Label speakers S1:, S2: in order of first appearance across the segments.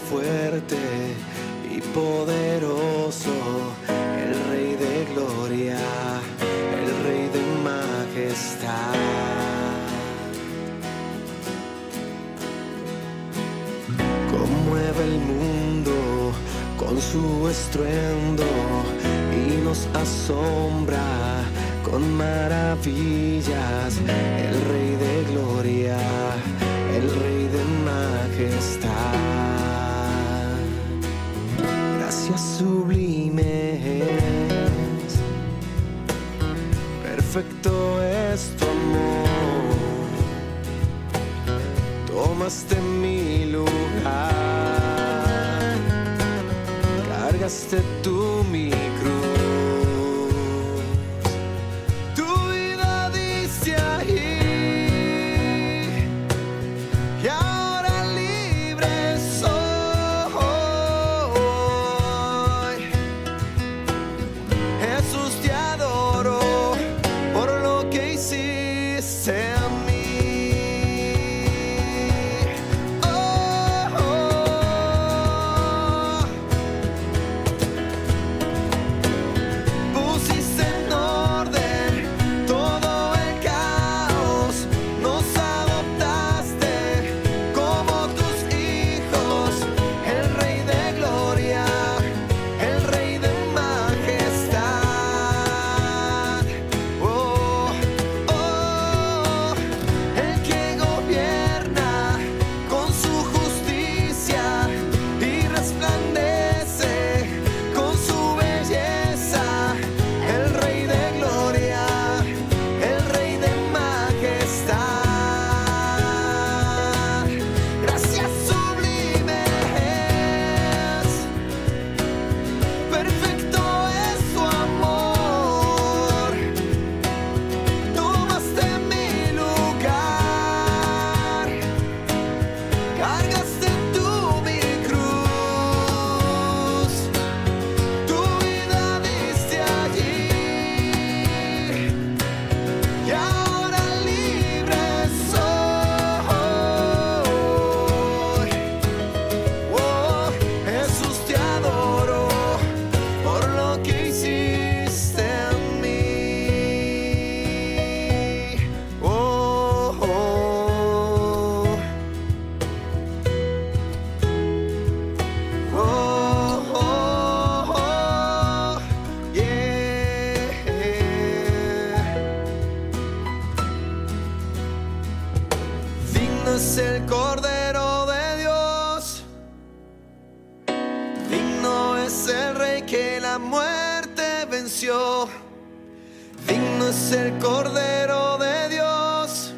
S1: fuerte y poderoso, el Rey de gloria, el Rey de majestad. Conmueve el mundo con su estruendo y nos asombra con maravillas, el Rey de gloria, el Rey de majestad. Gracias sublimes, perfecto es tu amor, tomaste mi lugar, cargaste tú mi cruz, tu vida diste ahí, y ahora libre soy. Jesús, te adoro por lo que hiciste en mí. Pusiste en orden todo el caos, nos adoptaste como tus hijos, el Rey de gloria, el Rey de majestad. Oh, oh, el que gobierna con su justicia y resplandece con su belleza, el Rey de gloria, el Rey de majestad. Gracias sublimes, perfecto es tu amor, tomaste mi lugar, cargaste tú mi cruz, tu vida diste allí, y ahora libre soy. Oh, Jesús, te adoro por lo que hiciste en mí. Oh, oh, oh, oh, oh, yeah. Digno es el Cordero de Dios, digno es el Rey que la muerte venció. Digno es el Cordero de Dios,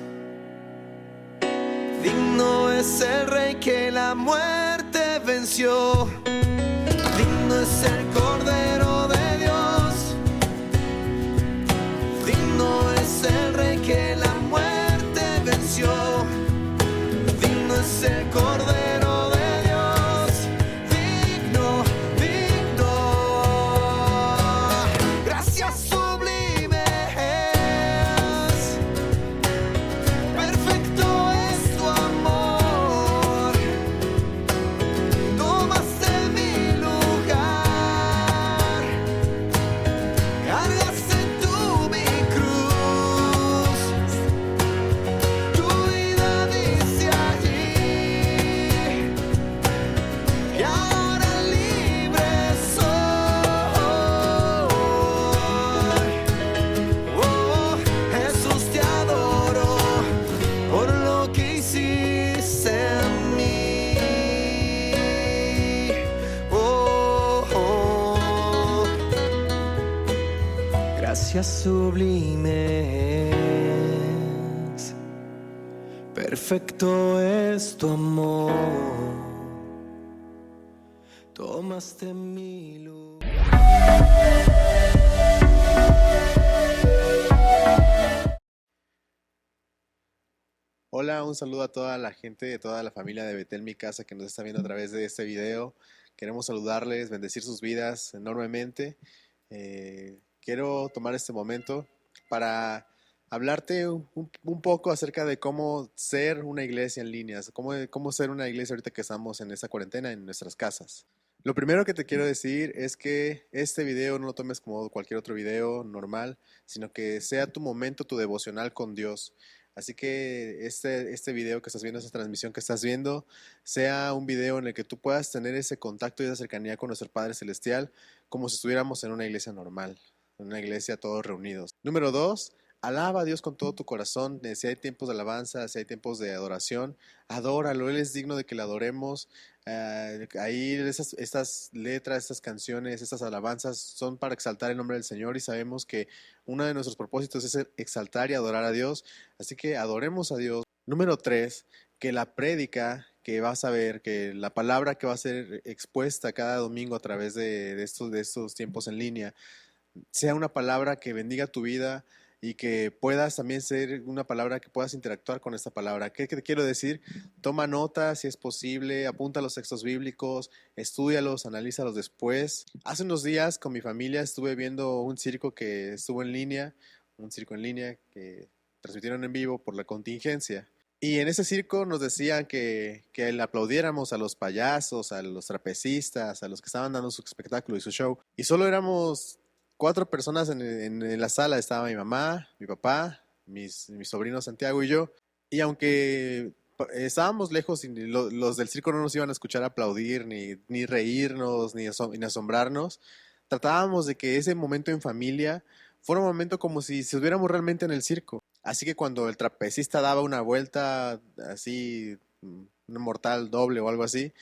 S1: digno es el Rey que la muerte venció. Digno es el Cordero de Dios, digno es el Rey que la muerte venció. Digno es el Cordero de Dios, digno, digno. Gracias sublimes, perfecto es tu amor, tomaste mi lugar, cargaste tú mi cruz, tu vida diste allí, y ahora libre soy. Oh, Jesús, te adoro por lo que hiciste en mí. Oh, oh. Gracias sublimes, perfecto es tu amor, tomaste mi lugar.
S2: Hola, un saludo a toda la gente, de toda la familia de Betel Mi Casa que nos está viendo a través de este video. Queremos saludarles, bendecir sus vidas enormemente. Quiero tomar este momento para hablarte un poco acerca de cómo ser una iglesia en línea, cómo ser una iglesia ahorita que estamos en esta cuarentena en nuestras casas. Lo primero que te quiero decir es que este video no lo tomes como cualquier otro video normal, sino que sea tu momento, tu devocional con Dios. Así que este video que estás viendo, esta transmisión que estás viendo, sea un video en el que tú puedas tener ese contacto y esa cercanía con nuestro Padre Celestial, como si estuviéramos en una iglesia normal, en una iglesia todos reunidos. Número 2, alaba a Dios con todo tu corazón. Si hay tiempos de alabanza, si hay tiempos de adoración, adóralo. Él es digno de que le adoremos. Ahí estas letras, estas canciones, estas alabanzas son para exaltar el nombre del Señor, y sabemos que uno de nuestros propósitos es exaltar y adorar a Dios. Así que adoremos a Dios. Número 3, que la prédica que vas a ver, que la palabra que va a ser expuesta cada domingo a través de estos tiempos en línea, sea una palabra que bendiga tu vida y que puedas también ser una palabra que puedas interactuar con esta palabra. ¿Qué te quiero decir? Toma nota si es posible, apunta los textos bíblicos, estúdialos, analízalos después. Hace unos días con mi familia estuve viendo un circo que estuvo en línea, un circo en línea que transmitieron en vivo por la contingencia. Y en ese circo nos decían que le aplaudiéramos a los payasos, a los trapecistas, a los que estaban dando su espectáculo y su show. Y solo éramos 4 personas en la sala. Estaba mi mamá, mi papá, mi sobrino Santiago y yo. Y aunque estábamos lejos y los del circo no nos iban a escuchar aplaudir, ni reírnos, ni asombrarnos, tratábamos de que ese momento en familia fuera un momento como si estuviéramos realmente en el circo. Así que cuando el trapecista daba una vuelta así, un mortal doble o algo así,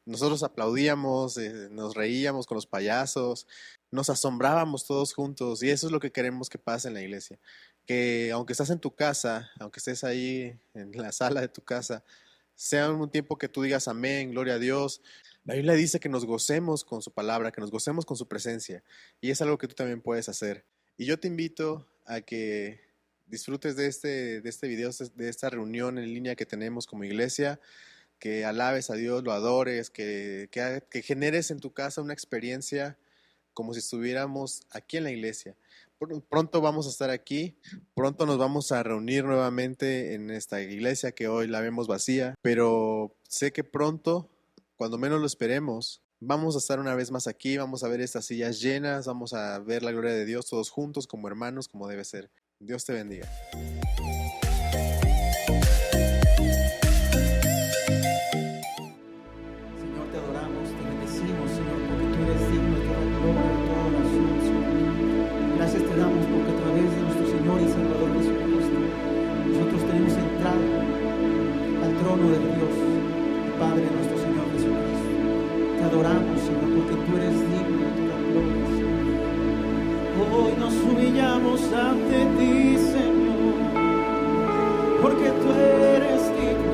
S2: nosotros aplaudíamos, nos reíamos con los payasos, nos asombrábamos todos juntos, y eso es lo que queremos que pase en la iglesia. Que aunque estás en tu casa, aunque estés ahí en la sala de tu casa, sea un tiempo que tú digas amén, gloria a Dios. La Biblia dice que nos gocemos con su palabra, que nos gocemos con su presencia, y es algo que tú también puedes hacer. Y yo te invito a que disfrutes de este video, de esta reunión en línea que tenemos como iglesia, que alabes a Dios, lo adores, que generes en tu casa una experiencia como si estuviéramos aquí en la iglesia. Pronto vamos a estar aquí, pronto nos vamos a reunir nuevamente en esta iglesia que hoy la vemos vacía, pero sé que pronto, cuando menos lo esperemos, vamos a estar una vez más aquí, vamos a ver estas sillas llenas, vamos a ver la gloria de Dios todos juntos como hermanos, como debe ser. Dios te bendiga.
S3: Señor, te adoramos, te bendecimos, Señor, porque tú eres digno de toda gloria y toda oración, Señor. Gracias te damos porque a través de nuestro Señor y Salvador Jesucristo, nosotros tenemos entrada al trono de Dios, el Padre de nuestro Señor Jesucristo. Te adoramos, Señor, porque tú eres digno de toda gloria, Señor. Hoy nos humillamos ante ti, Señor, porque tú eres digno.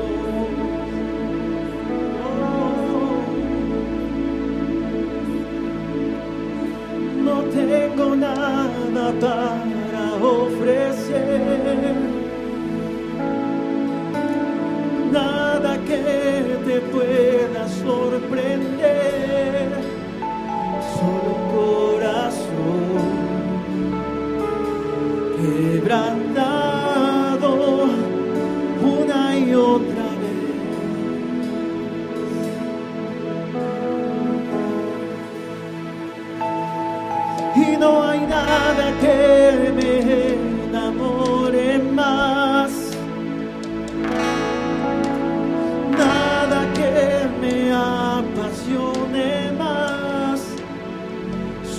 S3: No tengo nada para ofrecer, nada que te pueda sorprender, solo un corazón quebrantado una y otra vez. Y no hay nada que me enamore más, nada que me apasione más,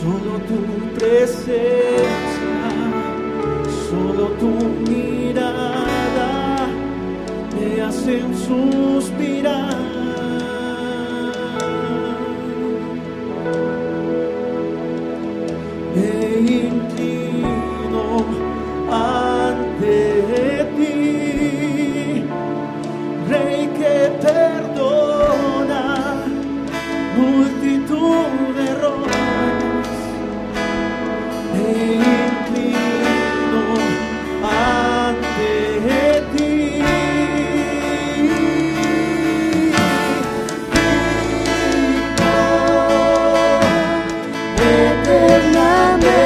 S3: solo tu presencia, solo tu mirada me hacen suspirar. Me inclino ante ti, Rey que perdona multitud de errores. Me inclino ante ti, eternamente.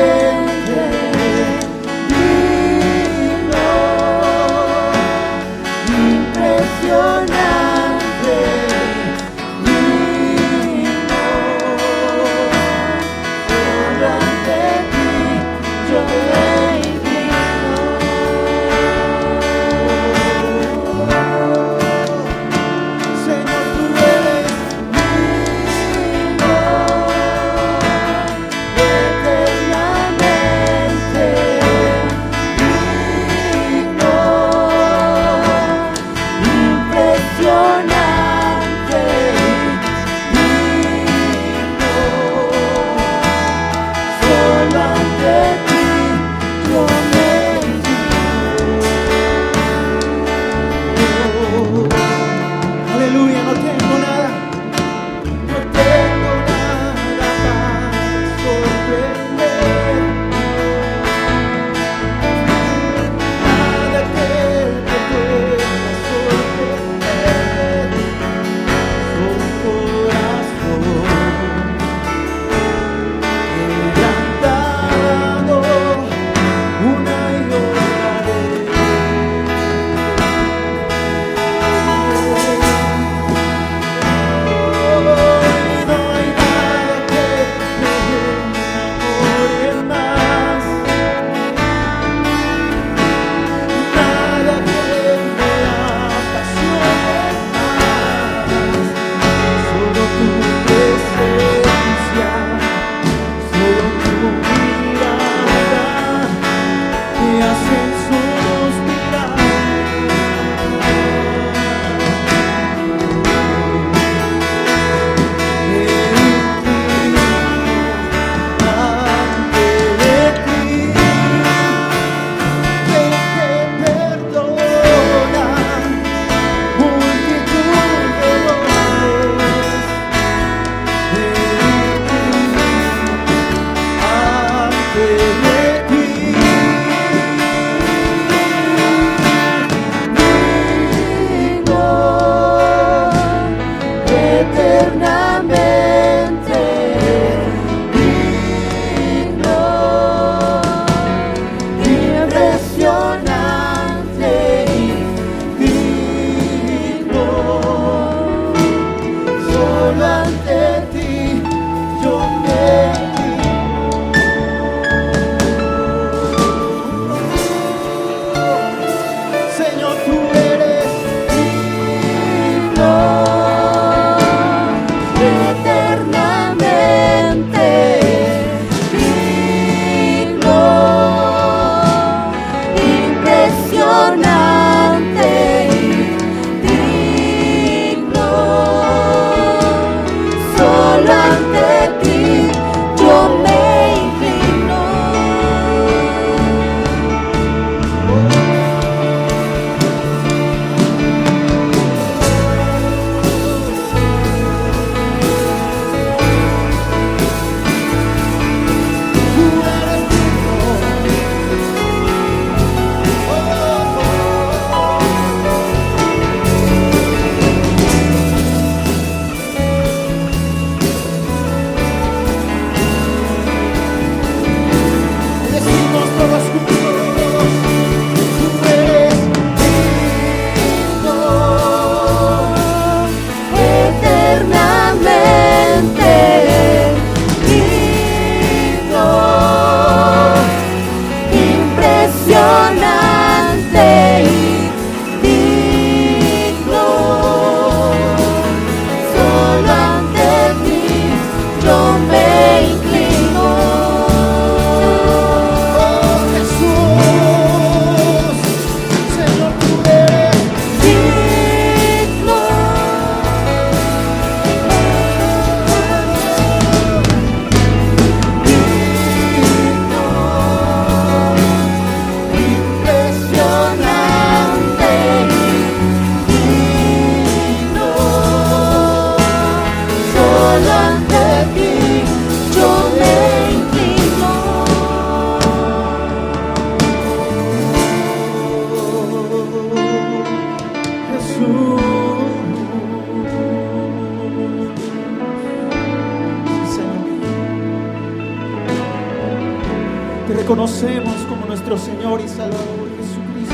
S3: Te reconocemos como nuestro Señor y Salvador Jesucristo.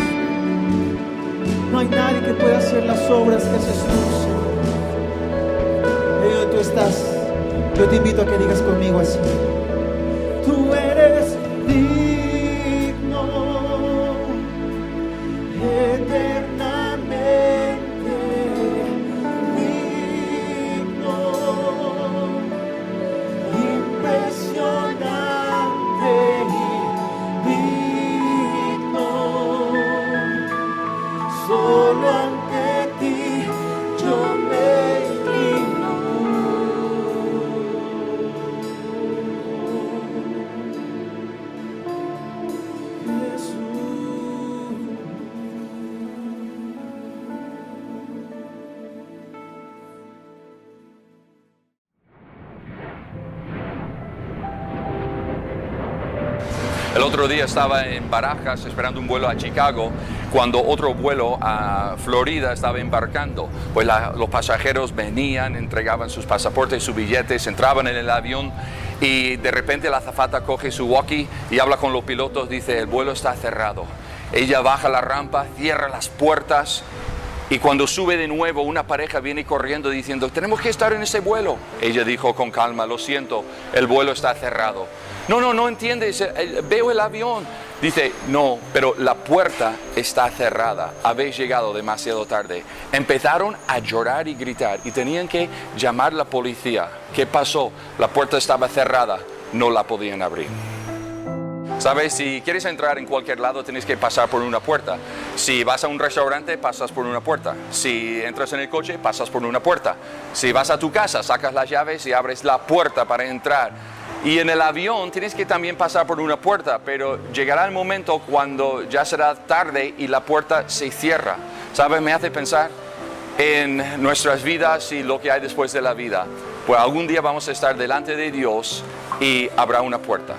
S3: No hay nadie que pueda hacer las obras que haces tú, Señor. Ahí donde tú estás, yo te invito a que digas conmigo así: tú eres digno, eternamente digno, impresionante y digno. Solo ante ti yo me inclino.
S4: El otro día estaba en Barajas esperando un vuelo a Chicago cuando otro vuelo a Florida estaba embarcando. Pues los pasajeros venían, entregaban sus pasaportes, sus billetes, entraban en el avión y de repente la azafata coge su walkie y habla con los pilotos, dice: el vuelo está cerrado. Ella baja la rampa, cierra las puertas y cuando sube de nuevo una pareja viene corriendo diciendo: tenemos que estar en ese vuelo. Ella dijo con calma: lo siento, el vuelo está cerrado. No entiendes, veo el avión. Dice: no, pero la puerta está cerrada, habéis llegado demasiado tarde. Empezaron a llorar y gritar y tenían que llamar a la policía. ¿Qué pasó? La puerta estaba cerrada, no la podían abrir. ¿Sabes? Si quieres entrar en cualquier lado tienes que pasar por una puerta. Si vas a un restaurante, pasas por una puerta. Si entras en el coche, pasas por una puerta. Si vas a tu casa, sacas las llaves y abres la puerta para entrar. Y en el avión tienes que también pasar por una puerta, pero llegará el momento cuando ya será tarde y la puerta se cierra. ¿Sabes? Me hace pensar en nuestras vidas y lo que hay después de la vida. Pues algún día vamos a estar delante de Dios y habrá una puerta.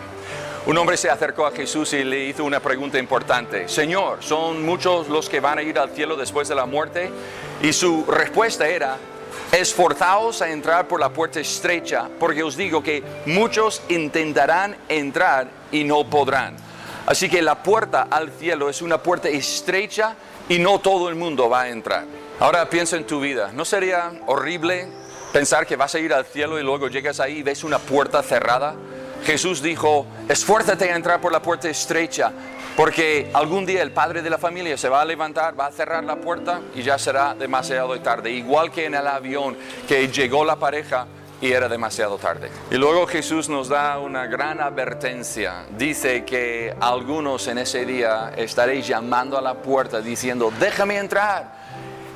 S4: Un hombre se acercó a Jesús y le hizo una pregunta importante: Señor, ¿son muchos los que van a ir al cielo después de la muerte? Y su respuesta era: esforzaos a entrar por la puerta estrecha, porque os digo que muchos intentarán entrar y no podrán. Así que la puerta al cielo es una puerta estrecha y no todo el mundo va a entrar. Ahora piensa en tu vida. ¿No sería horrible pensar que vas a ir al cielo y luego llegas ahí y ves una puerta cerrada? Jesús dijo: esfuérzate a entrar por la puerta estrecha, porque algún día el padre de la familia se va a levantar, va a cerrar la puerta y ya será demasiado tarde. Igual que en el avión, que llegó la pareja y era demasiado tarde. Y luego Jesús nos da una gran advertencia. Dice que algunos en ese día estaréis llamando a la puerta diciendo: déjame entrar.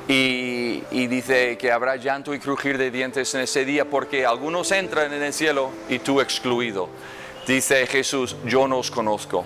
S4: Y dice que habrá llanto y crujir de dientes en ese día, porque algunos entran en el cielo y tú excluido. Dice Jesús: yo no os conozco.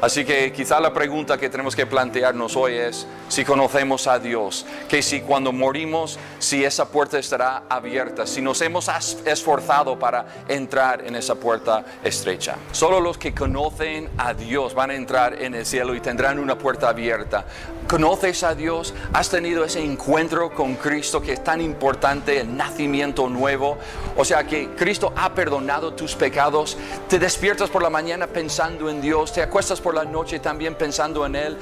S4: Así que quizá la pregunta que tenemos que plantearnos hoy es si conocemos a Dios, que si cuando morimos, si esa puerta estará abierta, si nos hemos esforzado para entrar en esa puerta estrecha. Solo los que conocen a Dios van a entrar en el cielo y tendrán una puerta abierta. ¿Conoces a Dios? ¿Has tenido ese encuentro con Cristo que es tan importante, el nacimiento nuevo? O sea que Cristo ha perdonado tus pecados, te despiertas por la mañana pensando en Dios, te acuestas por la noche también pensando en Él,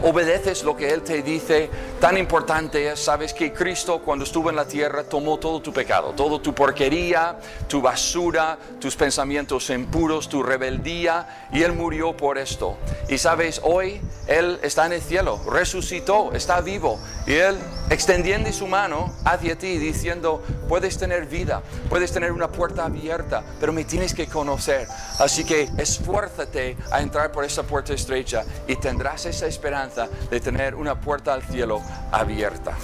S4: obedeces lo que Él te dice. Tan importante es, sabes que Cristo cuando estuvo en la tierra tomó todo tu pecado, toda tu porquería, tu basura, tus pensamientos impuros, tu rebeldía, y Él murió por esto. Y sabes, hoy Él está en el cielo, resucitó, está vivo, y Él extendiendo su mano hacia ti diciendo: puedes tener vida, puedes tener una puerta abierta, pero me tienes que conocer. Así que esfuérzate a entrar por esa puerta estrecha y tendrás esa esperanza de tener una puerta al cielo abierta.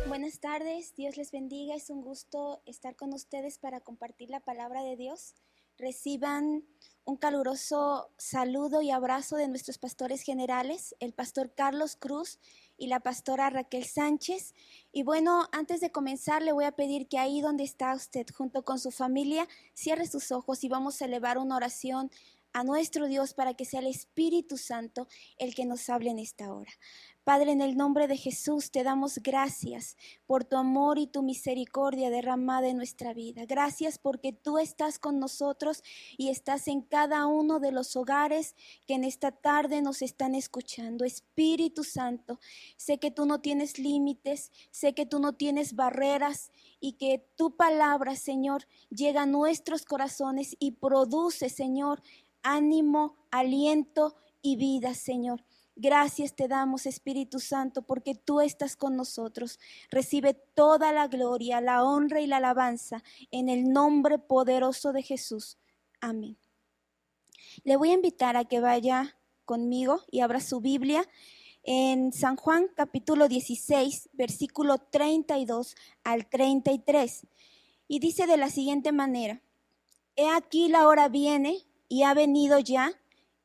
S5: Buenas tardes, Dios les bendiga. Es un gusto estar con ustedes para compartir la palabra de Dios. Reciban un caluroso saludo y abrazo de nuestros pastores generales, el pastor Carlos Cruz y la pastora Raquel Sánchez. Y bueno, antes de comenzar le voy a pedir que ahí donde está usted, junto con su familia, cierre sus ojos y vamos a elevar una oración a nuestro Dios para que sea el Espíritu Santo el que nos hable en esta hora. Padre, en el nombre de Jesús te damos gracias por tu amor y tu misericordia derramada en nuestra vida. Gracias porque tú estás con nosotros y estás en cada uno de los hogares que en esta tarde nos están escuchando. Espíritu Santo, sé que tú no tienes límites, sé que tú no tienes barreras y que tu palabra, Señor, llega a nuestros corazones y produce, Señor, ánimo, aliento y vida, Señor. Gracias te damos, Espíritu Santo, porque tú estás con nosotros. Recibe toda la gloria, la honra y la alabanza en el nombre poderoso de Jesús. Amén. Le voy a invitar a que vaya conmigo y abra su Biblia en San Juan capítulo 16, versículo 32 al 33. Y dice de la siguiente manera: He aquí la hora viene y ha venido ya,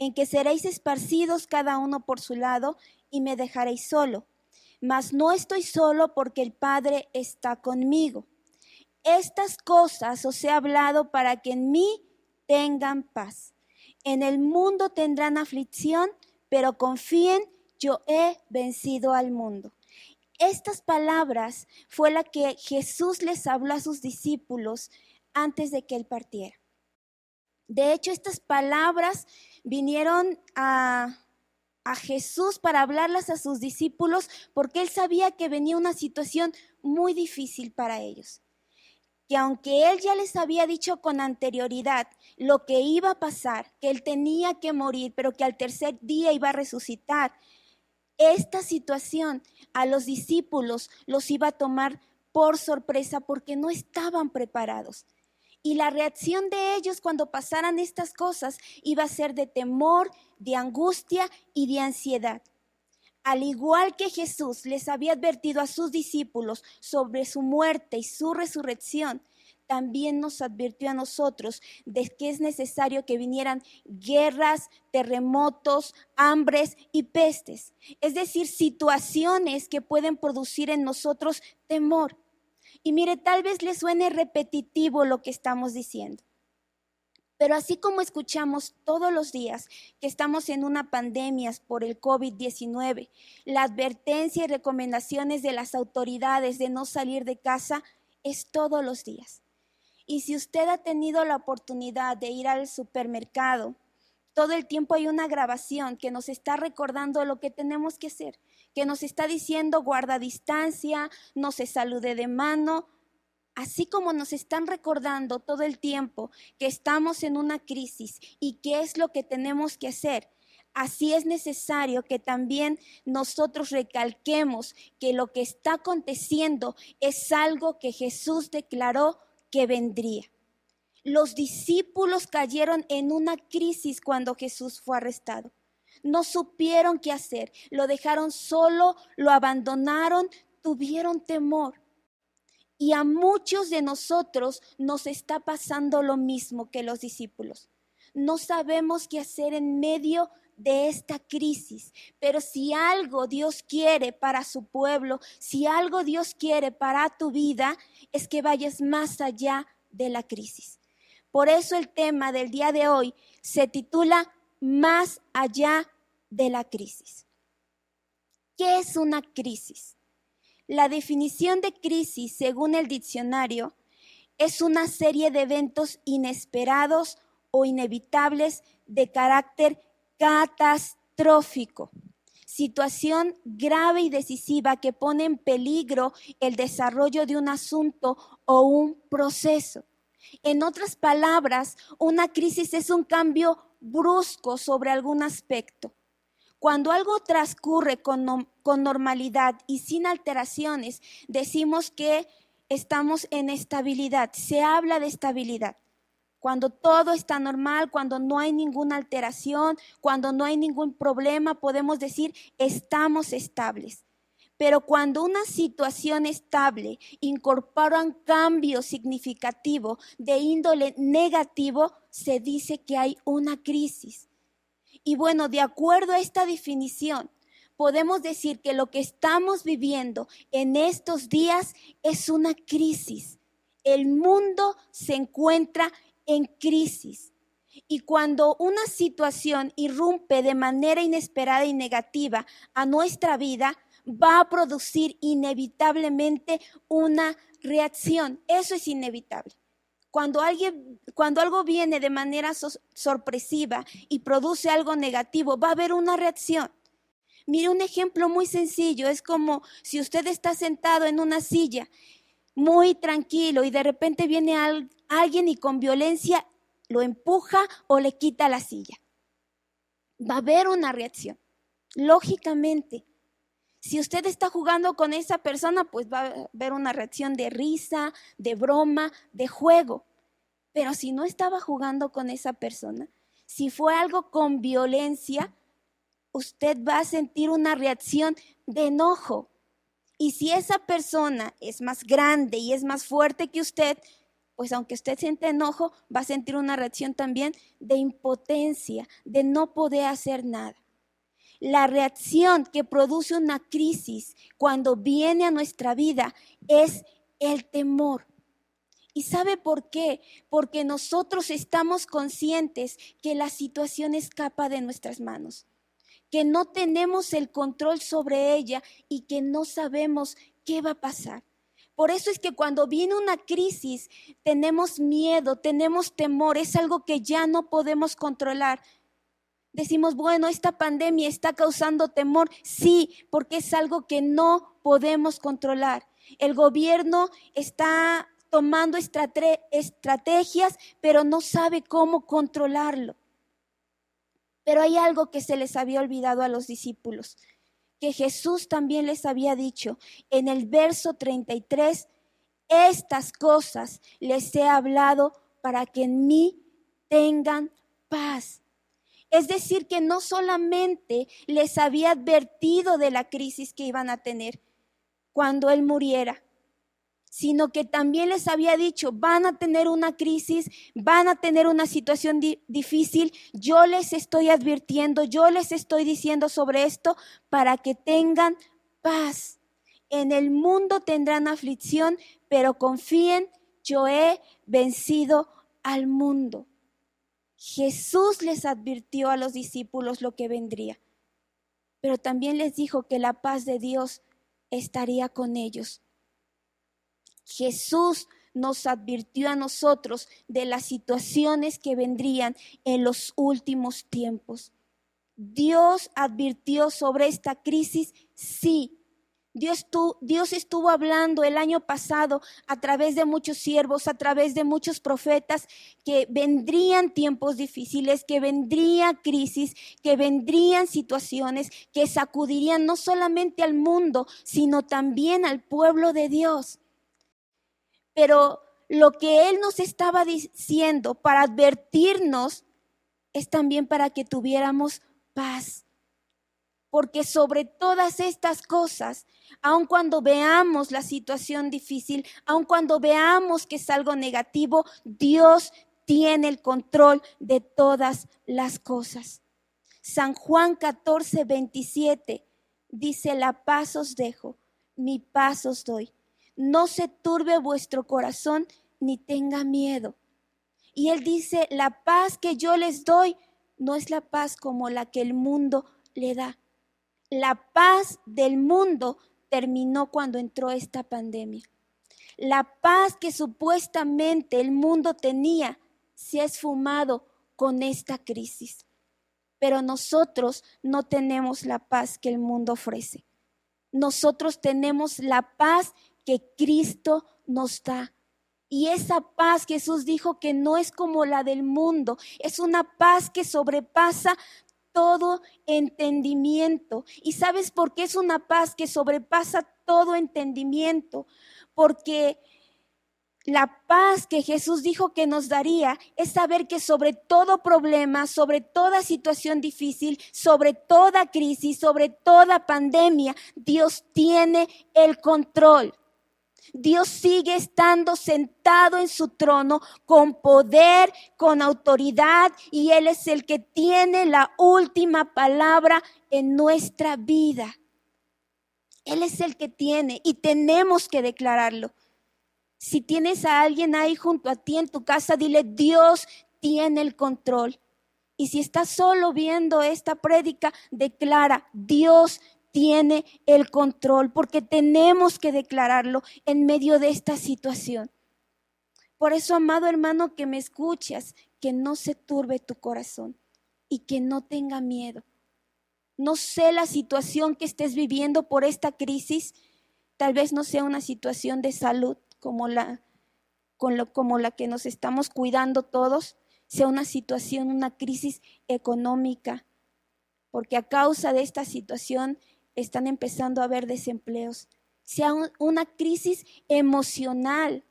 S5: en que seréis esparcidos cada uno por su lado y me dejaréis solo. Mas no estoy solo, porque el Padre está conmigo. Estas cosas os he hablado para que en mí tengan paz. En el mundo tendrán aflicción, pero confíen, yo he vencido al mundo. Estas palabras fue la que Jesús les habló a sus discípulos antes de que él partiera. De hecho, estas palabras vinieron a Jesús para hablarlas a sus discípulos porque él sabía que venía una situación muy difícil para ellos. Que aunque él ya les había dicho con anterioridad lo que iba a pasar, que él tenía que morir, pero que al tercer día iba a resucitar, esta situación a los discípulos los iba a tomar por sorpresa porque no estaban preparados. Y la reacción de ellos cuando pasaran estas cosas iba a ser de temor, de angustia y de ansiedad. Al igual que Jesús les había advertido a sus discípulos sobre su muerte y su resurrección, también nos advirtió a nosotros de que es necesario que vinieran guerras, terremotos, hambres y pestes. Es decir, situaciones que pueden producir en nosotros temor. Y mire, tal vez le suene repetitivo lo que estamos diciendo, pero así como escuchamos todos los días que estamos en una pandemia por el COVID-19, la advertencia y recomendaciones de las autoridades de no salir de casa es todos los días. Y si usted ha tenido la oportunidad de ir al supermercado, todo el tiempo hay una grabación que nos está recordando lo que tenemos que hacer, que nos está diciendo guarda distancia, no se salude de mano, así como nos están recordando todo el tiempo que estamos en una crisis y qué es lo que tenemos que hacer. Así es necesario que también nosotros recalquemos que lo que está aconteciendo es algo que Jesús declaró que vendría. Los discípulos cayeron en una crisis cuando Jesús fue arrestado. No supieron qué hacer, lo dejaron solo, lo abandonaron, tuvieron temor. Y a muchos de nosotros nos está pasando lo mismo que los discípulos. No sabemos qué hacer en medio de esta crisis, pero si algo Dios quiere para su pueblo, si algo Dios quiere para tu vida, es que vayas más allá de la crisis. Por eso el tema del día de hoy se titula Más allá de la crisis. ¿Qué es una crisis? La definición de crisis, según el diccionario, es una serie de eventos inesperados o inevitables de carácter catastrófico. Situación grave y decisiva que pone en peligro el desarrollo de un asunto o un proceso. En otras palabras, una crisis es un cambio brusco sobre algún aspecto. Cuando algo transcurre con normalidad y sin alteraciones, decimos que estamos en estabilidad. Se habla de estabilidad. Cuando todo está normal, cuando no hay ninguna alteración, cuando no hay ningún problema, podemos decir estamos estables. Pero cuando una situación estable incorpora un cambio significativo de índole negativo, se dice que hay una crisis. Y bueno, de acuerdo a esta definición, podemos decir que lo que estamos viviendo en estos días es una crisis. El mundo se encuentra en crisis. Y cuando una situación irrumpe de manera inesperada y negativa a nuestra vida, va a producir inevitablemente una reacción. Eso es inevitable. Cuando algo viene de manera sorpresiva y produce algo negativo, va a haber una reacción. Mire, un ejemplo muy sencillo, es como si usted está sentado en una silla muy tranquilo y de repente viene alguien y con violencia lo empuja o le quita la silla. Va a haber una reacción, lógicamente. Si usted está jugando con esa persona, pues va a haber una reacción de risa, de broma, de juego. Pero si no estaba jugando con esa persona, si fue algo con violencia, usted va a sentir una reacción de enojo. Y si esa persona es más grande y es más fuerte que usted, pues aunque usted siente enojo, va a sentir una reacción también de impotencia, de no poder hacer nada. La reacción que produce una crisis cuando viene a nuestra vida es el temor. ¿Y sabe por qué? Porque nosotros estamos conscientes que la situación escapa de nuestras manos, que no tenemos el control sobre ella y que no sabemos qué va a pasar. Por eso es que cuando viene una crisis tenemos miedo, tenemos temor, es algo que ya no podemos controlar. Decimos, bueno, esta pandemia está causando temor. Sí, porque es algo que no podemos controlar. El gobierno está tomando estrategias, pero no sabe cómo controlarlo. Pero hay algo que se les había olvidado a los discípulos, que Jesús también les había dicho en el verso 33, estas cosas les he hablado para que en mí tengan paz. Es decir, que no solamente les había advertido de la crisis que iban a tener cuando Él muriera, sino que también les había dicho, van a tener una crisis, van a tener una situación difícil, yo les estoy advirtiendo, yo les estoy diciendo sobre esto para que tengan paz. En el mundo tendrán aflicción, pero confíen, yo he vencido al mundo. Jesús les advirtió a los discípulos lo que vendría, pero también les dijo que la paz de Dios estaría con ellos. Jesús nos advirtió a nosotros de las situaciones que vendrían en los últimos tiempos. Dios advirtió sobre esta crisis, sí. Dios estuvo hablando el año pasado a través de muchos siervos, a través de muchos profetas, que vendrían tiempos difíciles, que vendría crisis, que vendrían situaciones que sacudirían no solamente al mundo, sino también al pueblo de Dios. Pero lo que Él nos estaba diciendo para advertirnos es también para que tuviéramos paz. Porque sobre todas estas cosas, aun cuando veamos la situación difícil, aun cuando veamos que es algo negativo, Dios tiene el control de todas las cosas. San Juan 14:27 dice, la paz os dejo, mi paz os doy. No se turbe vuestro corazón ni tenga miedo. Y Él dice, la paz que yo les doy no es la paz como la que el mundo le da. La paz del mundo terminó cuando entró esta pandemia. La paz que supuestamente el mundo tenía se ha esfumado con esta crisis. Pero nosotros no tenemos la paz que el mundo ofrece. Nosotros tenemos la paz que Cristo nos da. Y esa paz Jesús dijo que no es como la del mundo, es una paz que sobrepasa todo entendimiento. ¿Y sabes por qué es una paz que sobrepasa todo entendimiento? Porque la paz que Jesús dijo que nos daría es saber que sobre todo problema, sobre toda situación difícil, sobre toda crisis, sobre toda pandemia, Dios tiene el control. Dios sigue estando sentado en su trono con poder, con autoridad, y Él es el que tiene la última palabra en nuestra vida. Él es el que tiene y tenemos que declararlo. Si tienes a alguien ahí junto a ti en tu casa, dile, Dios tiene el control. Y si estás solo viendo esta prédica, declara, Dios tiene el control, porque tenemos que declararlo en medio de esta situación. Por eso, amado hermano que me escuchas, que no se turbe tu corazón y que no tenga miedo. No sé la situación que estés viviendo por esta crisis, tal vez no sea una situación de salud como la que nos estamos cuidando todos, sea una situación, una crisis económica, porque a causa de esta situación están empezando a haber desempleos, sea una crisis emocional.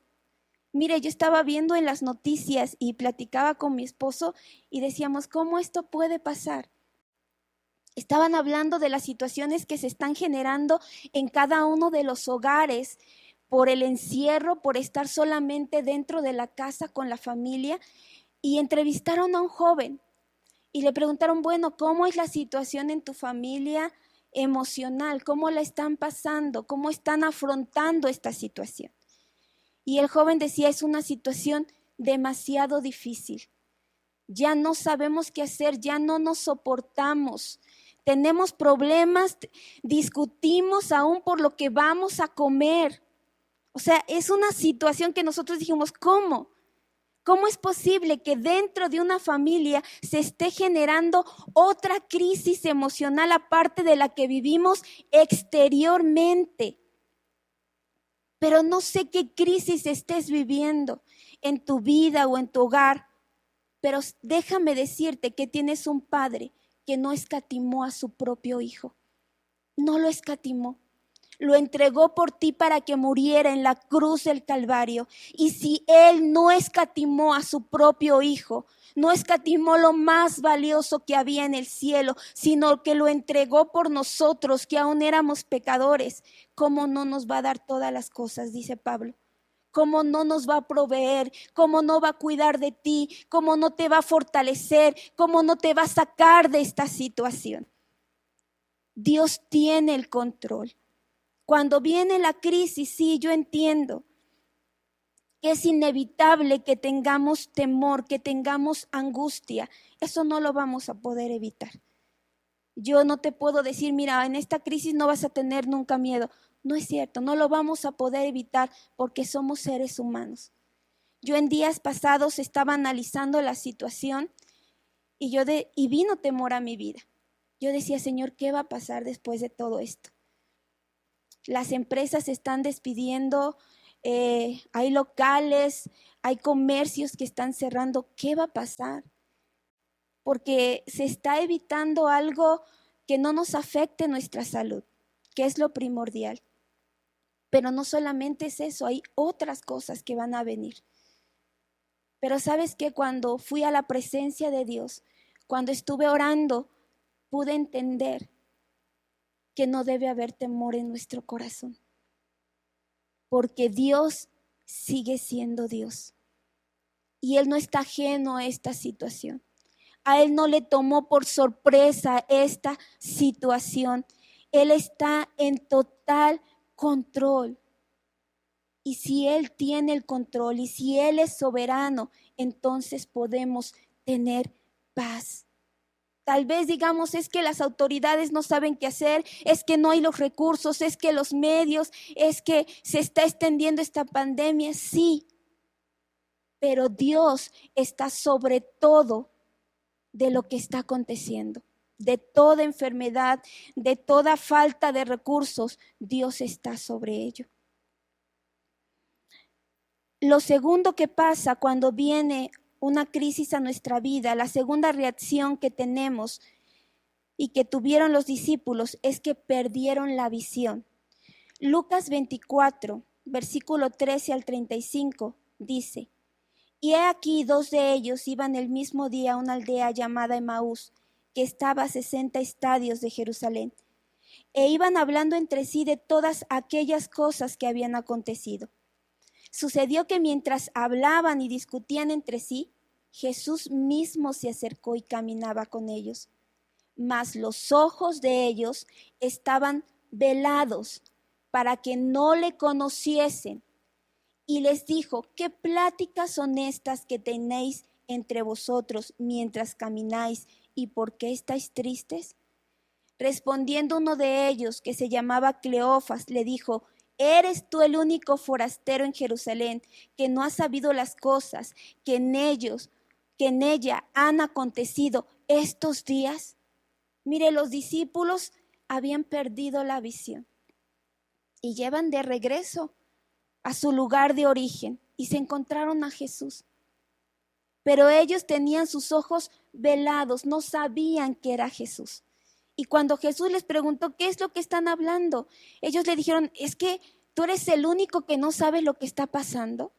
S5: Mire, yo estaba viendo en las noticias y platicaba con mi esposo y decíamos, ¿cómo esto puede pasar? Estaban hablando de las situaciones que se están generando en cada uno de los hogares por el encierro, por estar solamente dentro de la casa con la familia, y entrevistaron a un joven y le preguntaron, bueno, ¿cómo es la situación en tu familia emocional? ¿Cómo la están pasando? ¿Cómo están afrontando esta situación? Y el joven decía, es una situación demasiado difícil. Ya no sabemos qué hacer, ya no nos soportamos. Tenemos problemas, discutimos aún por lo que vamos a comer. O sea, es una situación que nosotros dijimos, ¿cómo? ¿Cómo es posible que dentro de una familia se esté generando otra crisis emocional aparte de la que vivimos exteriormente? Pero no sé qué crisis estés viviendo en tu vida o en tu hogar, pero déjame decirte que tienes un padre que no escatimó a su propio hijo. No lo escatimó. Lo entregó por ti para que muriera en la cruz del Calvario. Y si Él no escatimó a su propio hijo, no escatimó lo más valioso que había en el cielo, sino que lo entregó por nosotros, que aún éramos pecadores, ¿cómo no nos va a dar todas las cosas? Dice Pablo. ¿Cómo no nos va a proveer? ¿Cómo no va a cuidar de ti? ¿Cómo no te va a fortalecer? ¿Cómo no te va a sacar de esta situación? Dios tiene el control. Cuando viene la crisis, sí, yo entiendo que es inevitable que tengamos temor, que tengamos angustia. Eso no lo vamos a poder evitar. Yo no te puedo decir, mira, en esta crisis no vas a tener nunca miedo. No es cierto, no lo vamos a poder evitar porque somos seres humanos. Yo en días pasados estaba analizando la situación y vino temor a mi vida. Yo decía, Señor, ¿qué va a pasar después de todo esto? Las empresas se están despidiendo, hay locales, hay comercios que están cerrando. ¿Qué va a pasar? Porque se está evitando algo que no nos afecte nuestra salud, que es lo primordial. Pero no solamente es eso, hay otras cosas que van a venir. Pero sabes que cuando fui a la presencia de Dios, cuando estuve orando, pude entender que no debe haber temor en nuestro corazón, porque Dios sigue siendo Dios y Él no está ajeno a esta situación. A Él no le tomó por sorpresa esta situación. Él está en total control. Y si Él tiene el control y si Él es soberano, entonces podemos tener paz. Tal vez digamos, es que las autoridades no saben qué hacer, es que no hay los recursos, es que los medios, es que se está extendiendo esta pandemia. Sí, pero Dios está sobre todo de lo que está aconteciendo, de toda enfermedad, de toda falta de recursos. Dios está sobre ello. Lo segundo que pasa cuando viene una crisis a nuestra vida, la segunda reacción que tenemos y que tuvieron los discípulos es que perdieron la visión. Lucas 24, versículo 13 al 35 dice, y he aquí 2 de ellos iban el mismo día a una aldea llamada Emaús, que estaba a 60 estadios de Jerusalén, e iban hablando entre sí de todas aquellas cosas que habían acontecido. Sucedió que mientras hablaban y discutían entre sí, Jesús mismo se acercó y caminaba con ellos. Mas los ojos de ellos estaban velados para que no le conociesen. Y les dijo, ¿qué pláticas son estas que tenéis entre vosotros mientras camináis, ¿y por qué estáis tristes? Respondiendo uno de ellos, que se llamaba Cleofas, le dijo: ¿Eres tú el único forastero en Jerusalén que no has sabido las cosas que en ella han acontecido estos días? Mire, los discípulos habían perdido la visión y llevan de regreso a su lugar de origen y se encontraron a Jesús. Pero ellos tenían sus ojos velados, no sabían que era Jesús. Y cuando Jesús les preguntó, ¿qué es lo que están hablando? Ellos le dijeron, es que tú eres el único que no sabe lo que está pasando.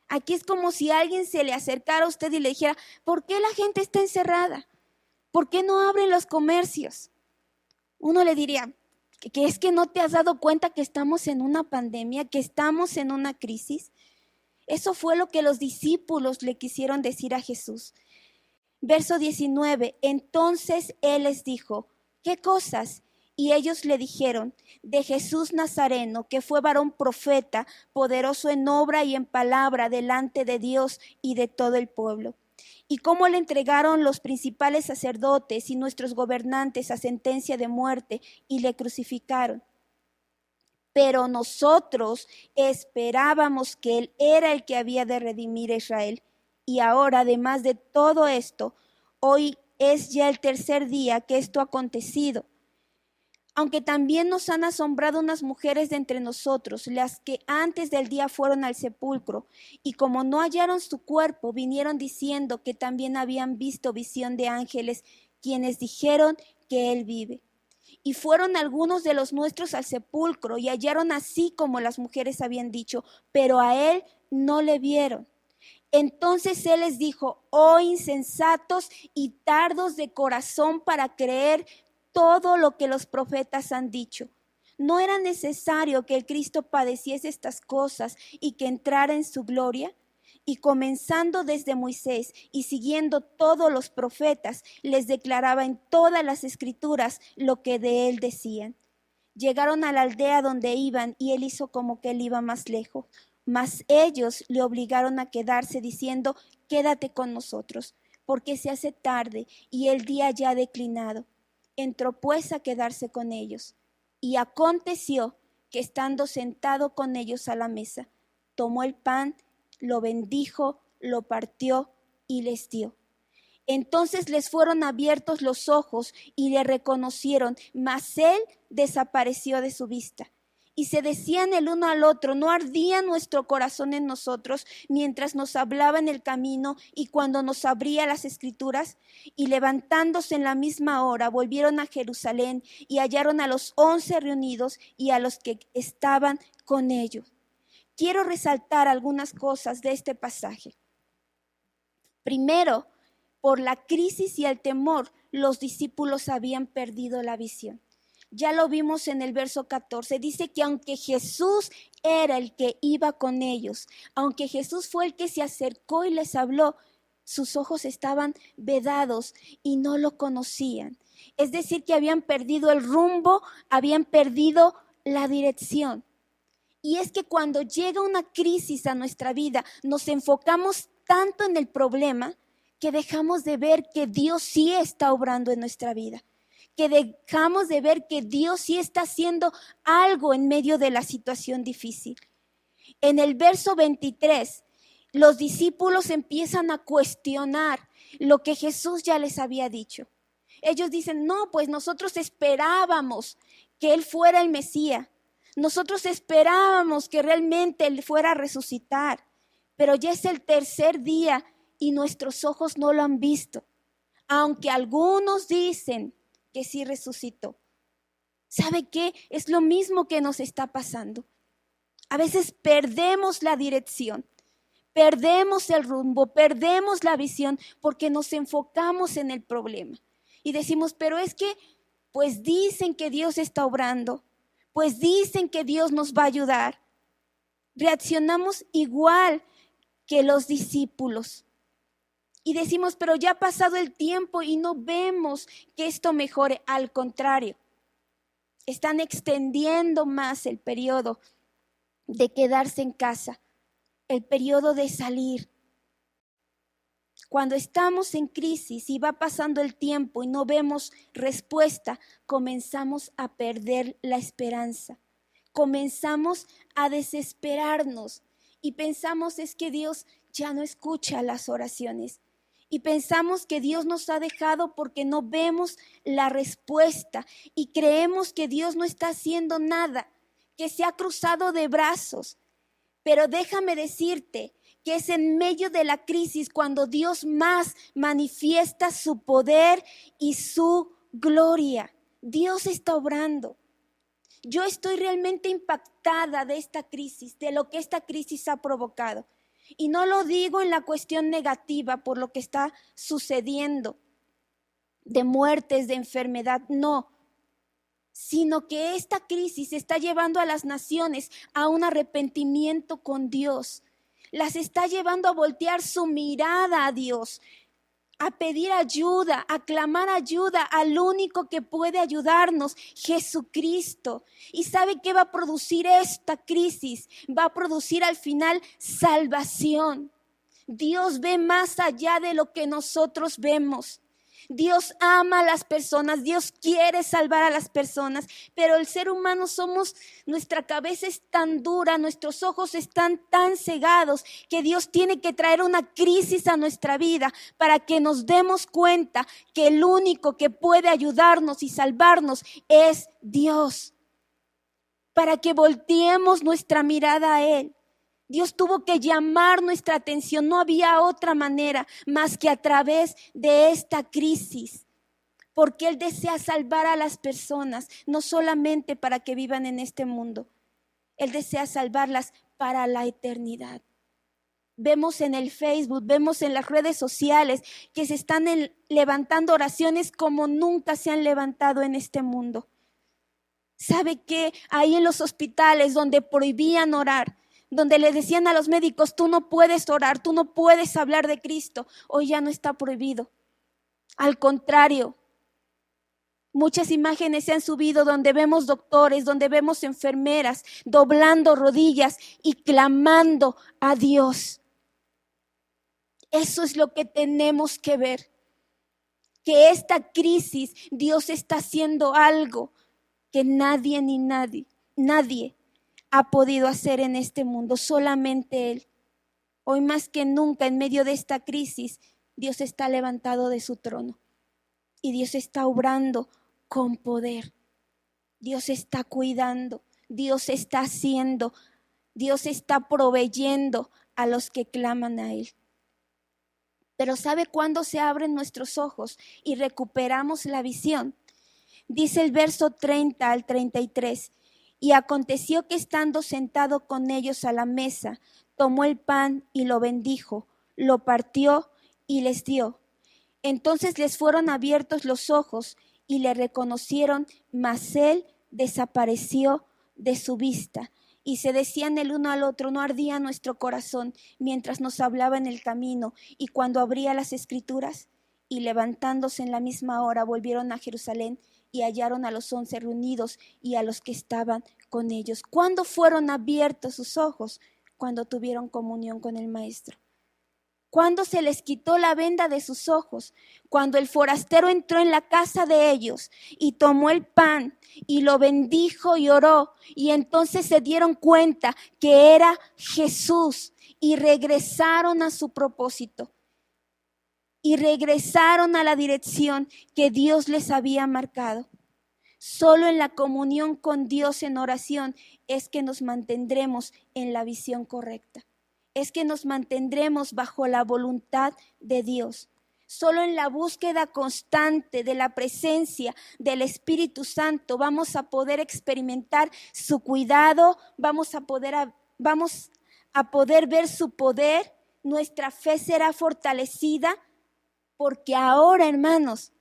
S5: Aquí es como si alguien se le acercara a usted y le dijera, ¿por qué la gente está encerrada? ¿Por qué no abren los comercios? Uno le diría, que es que no te has dado cuenta que estamos en una pandemia, que estamos en una crisis. Eso fue lo que los discípulos le quisieron decir a Jesús. Verso 19, entonces Él les dijo, ¿qué cosas? Y ellos le dijeron, de Jesús Nazareno, que fue varón profeta, poderoso en obra y en palabra delante de Dios y de todo el pueblo. Y cómo le entregaron los principales sacerdotes y nuestros gobernantes a sentencia de muerte y le crucificaron. Pero nosotros esperábamos que Él era el que había de redimir a Israel. Y ahora, además de todo esto, hoy es ya el tercer día que esto ha acontecido. Aunque también nos han asombrado unas mujeres de entre nosotros, las que antes del día fueron al sepulcro, y como no hallaron su cuerpo, vinieron diciendo que también habían visto visión de ángeles, quienes dijeron que Él vive. Y fueron algunos de los nuestros al sepulcro, y hallaron así como las mujeres habían dicho, pero a Él no le vieron. Entonces Él les dijo, oh insensatos y tardos de corazón para creer todo lo que los profetas han dicho. ¿No era necesario que el Cristo padeciese estas cosas y que entrara en su gloria? Y comenzando desde Moisés y siguiendo todos los profetas, les declaraba en todas las escrituras lo que de él decían. Llegaron a la aldea donde iban y él hizo como que él iba más lejos. Mas ellos le obligaron a quedarse diciendo, quédate con nosotros, porque se hace tarde y el día ya ha declinado. Entró pues a quedarse con ellos. Y aconteció que estando sentado con ellos a la mesa, tomó el pan, lo bendijo, lo partió y les dio. Entonces les fueron abiertos los ojos y le reconocieron, mas él desapareció de su vista. Y se decían el uno al otro, ¿no ardía nuestro corazón en nosotros mientras nos hablaba en el camino y cuando nos abría las escrituras? Y levantándose en la misma hora, volvieron a Jerusalén y hallaron a los 11 reunidos y a los que estaban con ellos. Quiero resaltar algunas cosas de este pasaje. Primero, por la crisis y el temor, los discípulos habían perdido la visión. Ya lo vimos en el verso 14, dice que aunque Jesús era el que iba con ellos, aunque Jesús fue el que se acercó y les habló, sus ojos estaban vedados y no lo conocían. Es decir, que habían perdido el rumbo, habían perdido la dirección. Y es que cuando llega una crisis a nuestra vida, nos enfocamos tanto en el problema que dejamos de ver que Dios sí está obrando en nuestra vida. Que dejamos de ver que Dios sí está haciendo algo en medio de la situación difícil. En el verso 23, los discípulos empiezan a cuestionar lo que Jesús ya les había dicho. Ellos dicen, no, pues nosotros esperábamos que Él fuera el Mesías. Nosotros esperábamos que realmente Él fuera a resucitar. Pero ya es el tercer día y nuestros ojos no lo han visto. Aunque algunos dicen que sí resucitó. ¿Sabe qué? Es lo mismo que nos está pasando. A veces perdemos la dirección, perdemos el rumbo, perdemos la visión porque nos enfocamos en el problema. Y decimos, pero es que, pues dicen que Dios está obrando, pues dicen que Dios nos va a ayudar. Reaccionamos igual que los discípulos. Y decimos, pero ya ha pasado el tiempo y no vemos que esto mejore. Al contrario, están extendiendo más el periodo de quedarse en casa, el periodo de salir. Cuando estamos en crisis y va pasando el tiempo y no vemos respuesta, comenzamos a perder la esperanza. Comenzamos a desesperarnos y pensamos es que Dios ya no escucha las oraciones. Y pensamos que Dios nos ha dejado porque no vemos la respuesta y creemos que Dios no está haciendo nada, que se ha cruzado de brazos. Pero déjame decirte que es en medio de la crisis cuando Dios más manifiesta su poder y su gloria. Dios está obrando. Yo estoy realmente impactada de esta crisis, de lo que esta crisis ha provocado. Y no lo digo en la cuestión negativa por lo que está sucediendo, de muertes, de enfermedad, no. Sino que esta crisis está llevando a las naciones a un arrepentimiento con Dios. Las está llevando a voltear su mirada a Dios, a pedir ayuda, a clamar ayuda al único que puede ayudarnos, Jesucristo. ¿Y sabe qué va a producir esta crisis? Va a producir al final salvación. Dios ve más allá de lo que nosotros vemos. Dios ama a las personas, Dios quiere salvar a las personas, pero el ser humano nuestra cabeza es tan dura, nuestros ojos están tan cegados que Dios tiene que traer una crisis a nuestra vida para que nos demos cuenta que el único que puede ayudarnos y salvarnos es Dios, para que volteemos nuestra mirada a Él. Dios tuvo que llamar nuestra atención, no había otra manera más que a través de esta crisis, porque Él desea salvar a las personas, no solamente para que vivan en este mundo, Él desea salvarlas para la eternidad. Vemos en el Facebook, vemos en las redes sociales que se están levantando oraciones como nunca se han levantado en este mundo. ¿Sabe qué? Ahí en los hospitales donde prohibían orar, donde le decían a los médicos, tú no puedes orar, tú no puedes hablar de Cristo, hoy ya no está prohibido. Al contrario, muchas imágenes se han subido donde vemos doctores, donde vemos enfermeras doblando rodillas y clamando a Dios. Eso es lo que tenemos que ver, que esta crisis Dios está haciendo algo que nadie ha podido hacer en este mundo, solamente Él. Hoy más que nunca, en medio de esta crisis, Dios está levantado de su trono y Dios está obrando con poder. Dios está cuidando, Dios está haciendo, Dios está proveyendo a los que claman a Él. Pero ¿sabe cuándo se abren nuestros ojos y recuperamos la visión? Dice el verso 30 al 33. Y aconteció que estando sentado con ellos a la mesa, tomó el pan y lo bendijo, lo partió y les dio. Entonces les fueron abiertos los ojos y le reconocieron, mas él desapareció de su vista. Y se decían el uno al otro, ¿no ardía nuestro corazón mientras nos hablaba en el camino y cuando abría las escrituras? Y levantándose en la misma hora volvieron a Jerusalén y hallaron a los 11 reunidos y a los que estaban con ellos. ¿Cuándo fueron abiertos sus ojos? Cuando tuvieron comunión con el Maestro. ¿Cuándo se les quitó la venda de sus ojos? Cuando el forastero entró en la casa de ellos y tomó el pan y lo bendijo y oró. Y entonces se dieron cuenta que era Jesús y regresaron a su propósito. Y regresaron a la dirección que Dios les había marcado. Solo en la comunión con Dios en oración es que nos mantendremos en la visión correcta. Es que nos mantendremos bajo la voluntad de Dios. Solo en la búsqueda constante de la presencia del Espíritu Santo vamos a poder experimentar su cuidado, vamos a poder ver su poder, nuestra fe será fortalecida. Porque ahora, hermanos,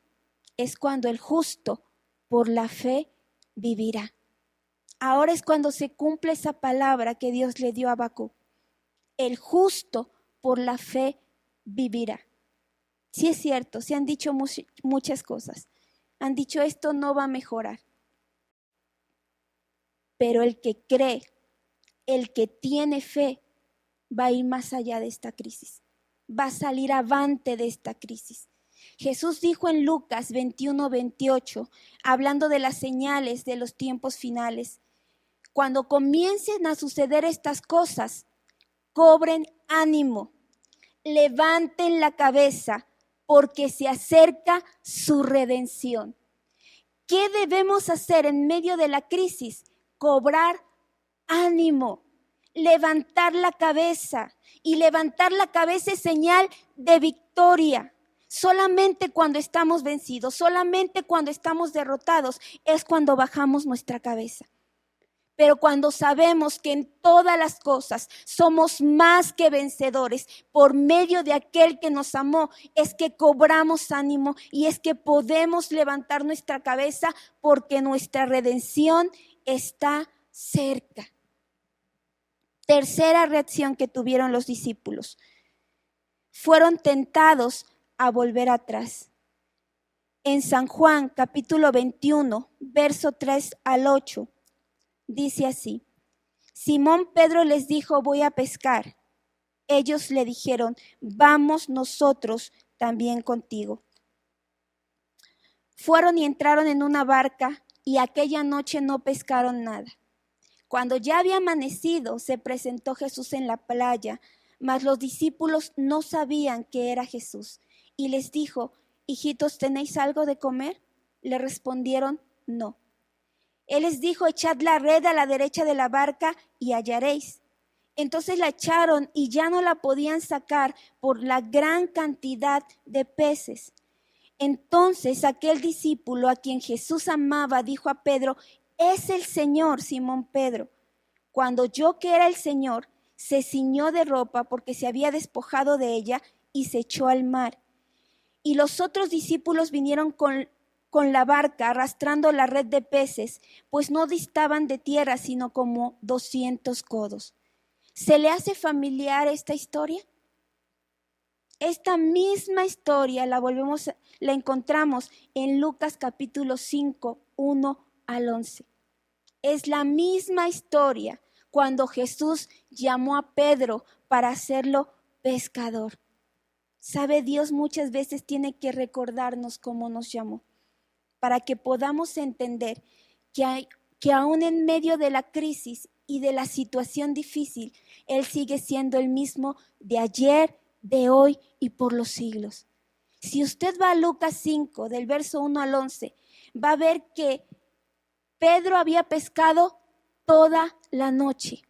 S5: es cuando el justo por la fe vivirá. Ahora es cuando se cumple esa palabra que Dios le dio a Habacuc. El justo por la fe vivirá. Sí es cierto, se han dicho muchas cosas. Han dicho esto no va a mejorar. Pero el que cree, el que tiene fe, va a ir más allá de esta crisis. va a salir avante de esta crisis. Jesús dijo en Lucas 21:28, hablando de las señales de los tiempos finales: cuando comiencen a suceder estas cosas, cobren ánimo, levanten la cabeza, porque se acerca su redención. ¿Qué debemos hacer en medio de la crisis? Cobrar ánimo, levantar la cabeza. Y levantar la cabeza es señal de victoria. Solamente cuando estamos vencidos, solamente cuando estamos derrotados, es cuando bajamos nuestra cabeza. Pero cuando sabemos que en todas las cosas somos más que vencedores por medio de aquel que nos amó, es que cobramos ánimo y es que podemos levantar nuestra cabeza porque nuestra redención está cerca. Tercera reacción que tuvieron los discípulos: fueron tentados a volver atrás. En San Juan capítulo 21, verso 3 al 8. Dice así: Simón Pedro les dijo: voy a pescar. Ellos le dijeron: vamos nosotros también contigo. Fueron y entraron en una barca y aquella noche no pescaron nada. Cuando ya había amanecido, se presentó Jesús en la playa, mas los discípulos no sabían que era Jesús. Y les dijo: hijitos, ¿tenéis algo de comer? Le respondieron: no. Él les dijo: echad la red a la derecha de la barca y hallaréis. Entonces la echaron y ya no la podían sacar por la gran cantidad de peces. Entonces aquel discípulo a quien Jesús amaba dijo a Pedro: es el Señor. Simón Pedro, cuando oyó que era el Señor, se ciñó de ropa porque se había despojado de ella y se echó al mar. Y los otros discípulos vinieron con la barca arrastrando la red de peces, pues no distaban de tierra sino como 200 codos. ¿Se le hace familiar esta historia? Esta misma historia la encontramos en Lucas capítulo 5, 1 al 11. Es la misma historia cuando Jesús llamó a Pedro para hacerlo pescador. Sabe, Dios muchas veces tiene que recordarnos cómo nos llamó, para que podamos entender que aún en medio de la crisis y de la situación difícil, Él sigue siendo el mismo de ayer, de hoy y por los siglos. Si usted va a Lucas 5, del verso 1 al 11, va a ver que Pedro había pescado toda la noche.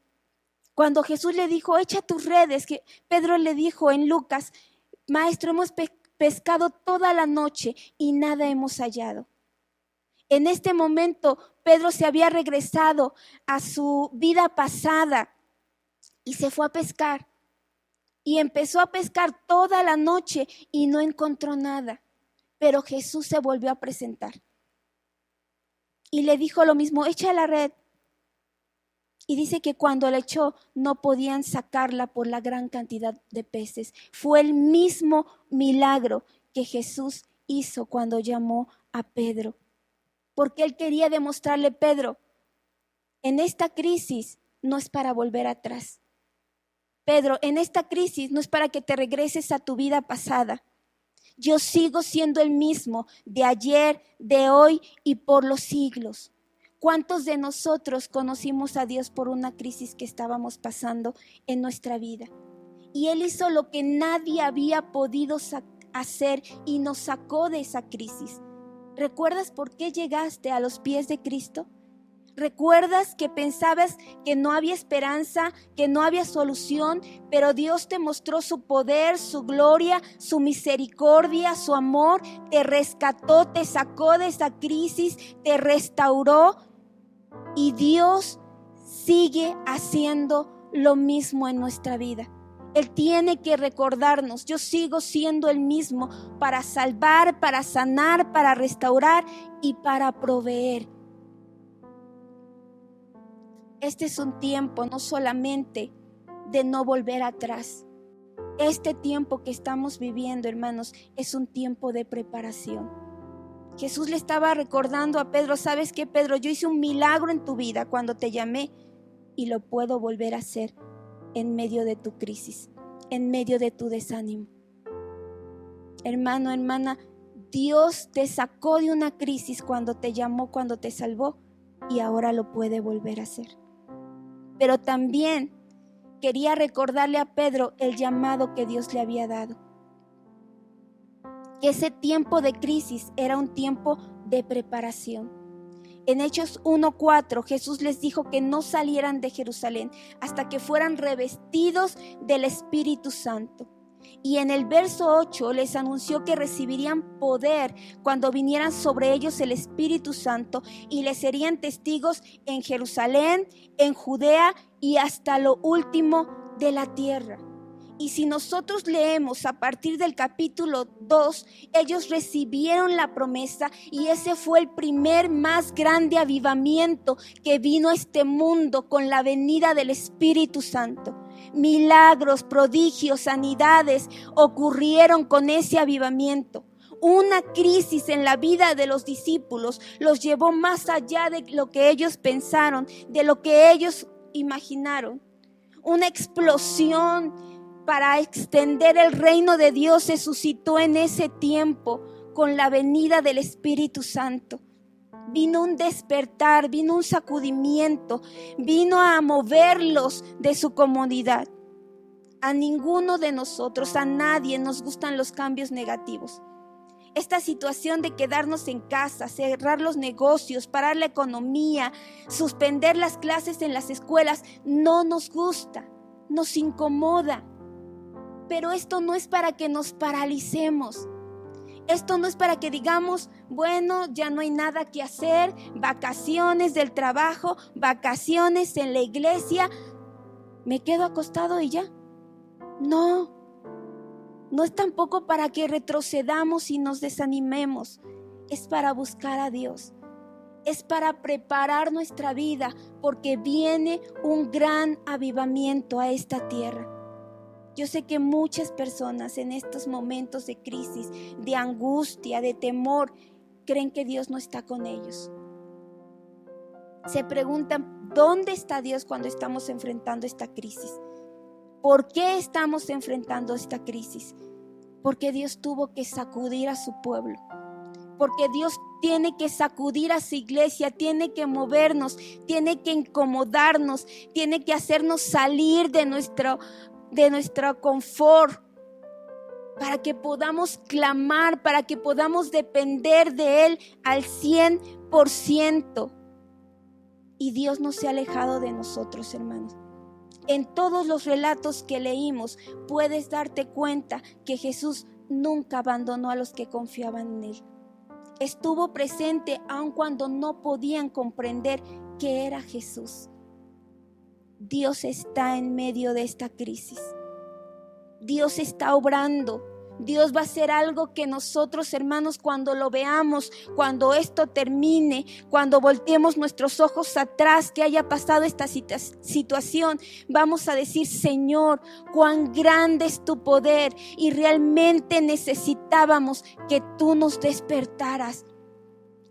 S5: Cuando Jesús le dijo: echa tus redes, que Pedro le dijo en Lucas: maestro, hemos pescado toda la noche y nada hemos hallado. En este momento Pedro se había regresado a su vida pasada y se fue a pescar. Y empezó a pescar toda la noche y no encontró nada. Pero Jesús se volvió a presentar. Y le dijo lo mismo: echa la red. Y dice que cuando la echó no podían sacarla por la gran cantidad de peces. Fue el mismo milagro que Jesús hizo cuando llamó a Pedro. Porque Él quería demostrarle: Pedro, en esta crisis no es para volver atrás. Pedro, en esta crisis no es para que te regreses a tu vida pasada. Yo sigo siendo el mismo de ayer, de hoy y por los siglos. ¿Cuántos de nosotros conocimos a Dios por una crisis que estábamos pasando en nuestra vida? Y Él hizo lo que nadie había podido hacer y nos sacó de esa crisis. ¿Recuerdas por qué llegaste a los pies de Cristo? ¿Recuerdas que pensabas que no había esperanza, que no había solución, pero Dios te mostró su poder, su gloria, su misericordia, su amor? Te rescató, te sacó de esa crisis, te restauró, y Dios sigue haciendo lo mismo en nuestra vida. Él tiene que recordarnos: yo sigo siendo el mismo para salvar, para sanar, para restaurar y para proveer. Este es un tiempo no solamente de no volver atrás. Este tiempo que estamos viviendo, hermanos, es un tiempo de preparación. Jesús le estaba recordando a Pedro: ¿sabes qué, Pedro? Yo hice un milagro en tu vida cuando te llamé y lo puedo volver a hacer en medio de tu crisis, en medio de tu desánimo. Hermano, hermana, Dios te sacó de una crisis cuando te llamó, cuando te salvó, y ahora lo puede volver a hacer. Pero también quería recordarle a Pedro el llamado que Dios le había dado. Que ese tiempo de crisis era un tiempo de preparación. En Hechos 1:4, Jesús les dijo que no salieran de Jerusalén hasta que fueran revestidos del Espíritu Santo. Y en el verso 8 les anunció que recibirían poder cuando vinieran sobre ellos el Espíritu Santo, y les serían testigos en Jerusalén, en Judea y hasta lo último de la tierra. Y si nosotros leemos a partir del capítulo 2, ellos recibieron la promesa, y ese fue el primer más grande avivamiento que vino a este mundo con la venida del Espíritu Santo. Milagros, prodigios, sanidades ocurrieron con ese avivamiento. Una crisis en la vida de los discípulos los llevó más allá de lo que ellos pensaron, de lo que ellos imaginaron. Una explosión para extender el reino de Dios se suscitó en ese tiempo con la venida del Espíritu Santo. Vino un despertar, vino un sacudimiento, vino a moverlos de su comodidad. A ninguno de nosotros, a nadie nos gustan los cambios negativos. Esta situación de quedarnos en casa, cerrar los negocios, parar la economía, suspender las clases en las escuelas, no nos gusta, nos incomoda. Pero esto no es para que nos paralicemos. Esto no es para que digamos, bueno, ya no hay nada que hacer, vacaciones del trabajo, vacaciones en la iglesia, me quedo acostado y ya. No es tampoco para que retrocedamos y nos desanimemos. Es para buscar a Dios. Es para preparar nuestra vida, porque viene un gran avivamiento a esta tierra. Yo sé que muchas personas en estos momentos de crisis, de angustia, de temor, creen que Dios no está con ellos. Se preguntan, ¿dónde está Dios cuando estamos enfrentando esta crisis? ¿Por qué estamos enfrentando esta crisis? Porque Dios tuvo que sacudir a su pueblo. Porque Dios tiene que sacudir a su iglesia, tiene que movernos, tiene que incomodarnos, tiene que hacernos salir de nuestro confort, para que podamos clamar, para que podamos depender de Él al 100%. Y Dios no se ha alejado de nosotros, hermanos. En todos los relatos que leímos puedes darte cuenta que Jesús nunca abandonó a los que confiaban en Él. Estuvo presente aun cuando no podían comprender que era Jesús. Dios está en medio de esta crisis. Dios está obrando. Dios va a hacer algo que nosotros, hermanos, cuando lo veamos, cuando esto termine, cuando volteemos nuestros ojos atrás, que haya pasado esta situación, vamos a decir, Señor, cuán grande es tu poder, y realmente necesitábamos que tú nos despertaras.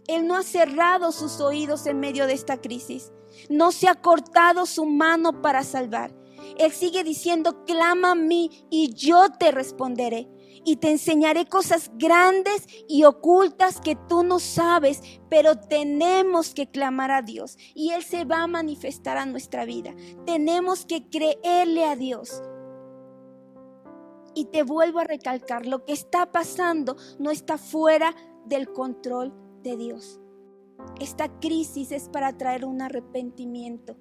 S5: Él no ha cerrado sus oídos en medio de esta crisis. No se ha cortado su mano para salvar. Él sigue diciendo, clama a mí y yo te responderé. Y te enseñaré cosas grandes y ocultas que tú no sabes, pero tenemos que clamar a Dios y Él se va a manifestar a nuestra vida. Tenemos que creerle a Dios. Y te vuelvo a recalcar, lo que está pasando no está fuera del control de Dios. Esta crisis es para traer un arrepentimiento.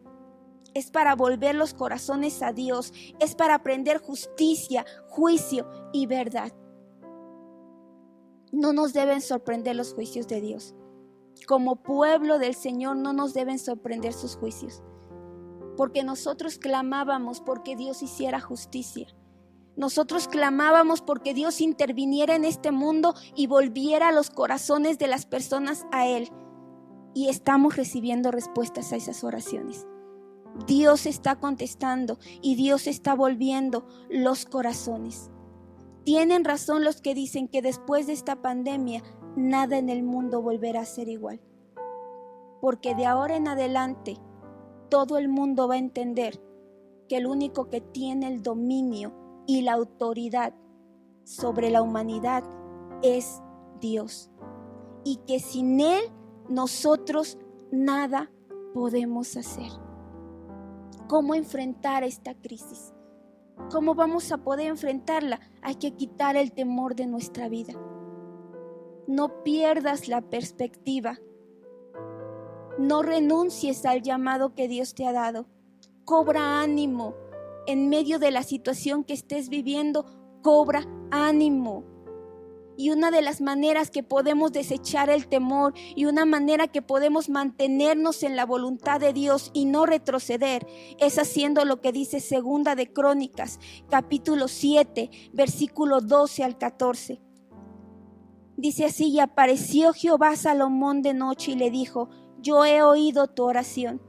S5: Es para volver los corazones a Dios. Es para aprender justicia, juicio y verdad. No nos deben sorprender los juicios de Dios. Como pueblo del Señor no nos deben sorprender sus juicios. Porque nosotros clamábamos porque Dios hiciera justicia. Nosotros clamábamos porque Dios interviniera en este mundo y volviera los corazones de las personas a Él. Y estamos recibiendo respuestas a esas oraciones. Dios está contestando y Dios está volviendo los corazones. Tienen razón los que dicen que después de esta pandemia nada en el mundo volverá a ser igual. Porque de ahora en adelante todo el mundo va a entender que el único que tiene el dominio y la autoridad sobre la humanidad es Dios, y que sin Él nosotros nada podemos hacer. ¿Cómo enfrentar esta crisis? ¿Cómo vamos a poder enfrentarla? Hay que quitar el temor de nuestra vida. No pierdas la perspectiva. No renuncies al llamado que Dios te ha dado. Cobra ánimo. En medio de la situación que estés viviendo, cobra ánimo. Y una de las maneras que podemos desechar el temor y una manera que podemos mantenernos en la voluntad de Dios y no retroceder es haciendo lo que dice Segunda de Crónicas, capítulo 7, versículo 12 al 14. Dice así: y apareció Jehová a Salomón de noche y le dijo: yo he oído tu oración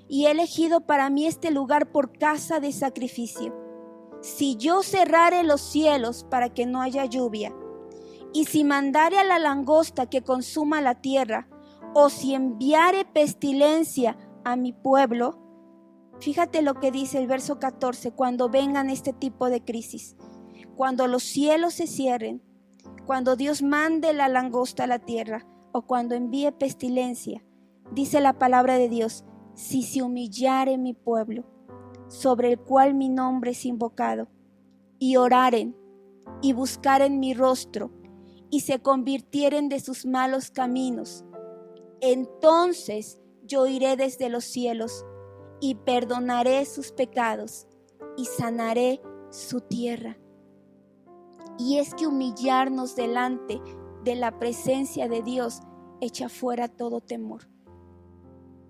S5: y he elegido para mí este lugar por casa de sacrificio. Si yo cerrare los cielos para que no haya lluvia, y si mandare a la langosta que consuma la tierra, o si enviare pestilencia a mi pueblo. Fíjate lo que dice el verso 14, cuando vengan este tipo de crisis, cuando los cielos se cierren, cuando Dios mande la langosta a la tierra, o cuando envíe pestilencia, dice la palabra de Dios: si se humillare mi pueblo, sobre el cual mi nombre es invocado, y oraren, y buscaren mi rostro, y se convirtieren de sus malos caminos, entonces yo iré desde los cielos y perdonaré sus pecados y sanaré su tierra. Y es que humillarnos delante de la presencia de Dios echa fuera todo temor.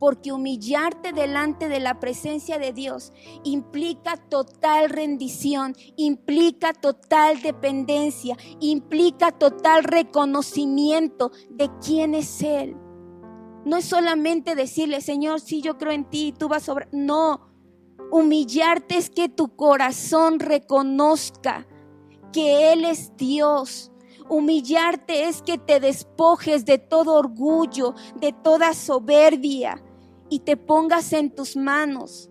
S5: Porque humillarte delante de la presencia de Dios implica total rendición, implica total dependencia, implica total reconocimiento de quién es Él. No es solamente decirle: Señor, sí, yo creo en ti, tú vas a obrar. No, humillarte es que tu corazón reconozca que Él es Dios. Humillarte es que te despojes de todo orgullo, de toda soberbia, y te pongas en tus manos.